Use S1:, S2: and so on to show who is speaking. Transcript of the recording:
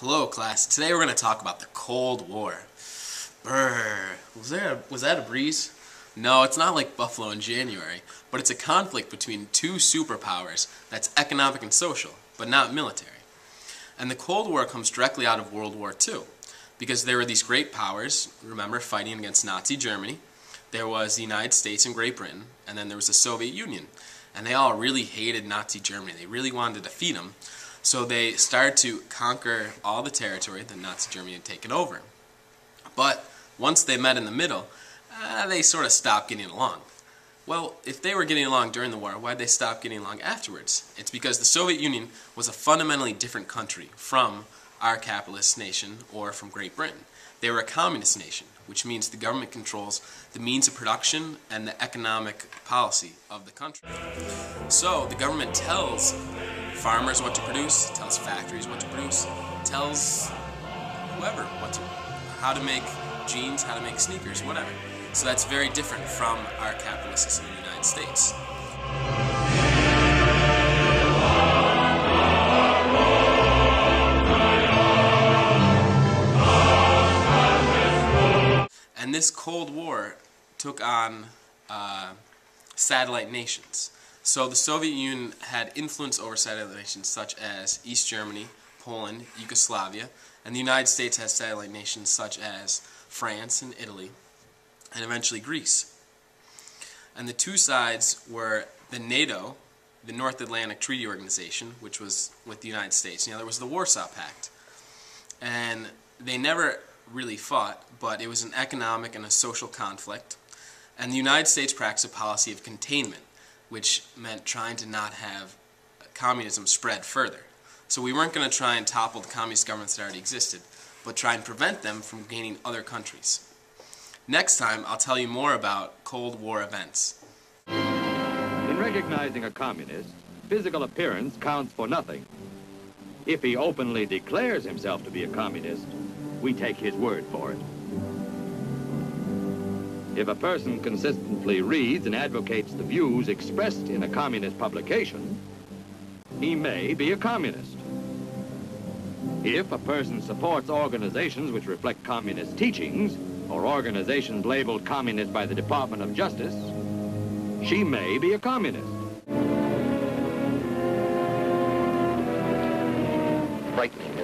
S1: Hello class, today we're going to talk about the Cold War. Brr, was that a breeze? No, it's not like Buffalo in January, but it's a conflict between two superpowers that's economic and social, but not military. And the Cold War comes directly out of World War II, because there were these great powers, remember, fighting against Nazi Germany. There was the United States and Great Britain, and then there was the Soviet Union. And they all really hated Nazi Germany. They really wanted to defeat them. So they started to conquer all the territory that Nazi Germany had taken over. But once they met in the middle, they sort of stopped getting along. Well, if they were getting along during the war, why did they stop getting along afterwards? It's because the Soviet Union was a fundamentally different country from our capitalist nation or from Great Britain. They were a communist nation, which means the government controls the means of production and the economic policy of the country. So the government tells farmers what to produce, tells factories what to produce, tells whoever how to make jeans, how to make sneakers, whatever. So that's very different from our capitalist system in the United States. And this Cold War took on satellite nations. So the Soviet Union had influence over satellite nations such as East Germany, Poland, Yugoslavia, and the United States has satellite nations such as France and Italy, and eventually Greece. And the two sides were the NATO, the North Atlantic Treaty Organization, which was with the United States, and the other was the Warsaw Pact. And they never really fought, but it was an economic and a social conflict. And the United States practiced a policy of containment, which meant trying to not have communism spread further. So we weren't going to try and topple the communist governments that already existed, but try and prevent them from gaining other countries. Next time, I'll tell you more about Cold War events.
S2: In recognizing a communist, physical appearance counts for nothing. If he openly declares himself to be a communist, we take his word for it. If a person consistently reads and advocates the views expressed in a communist publication, he may be a communist. If a person supports organizations which reflect communist teachings, or organizations labeled communist by the Department of Justice, she may be a communist.
S3: Frightening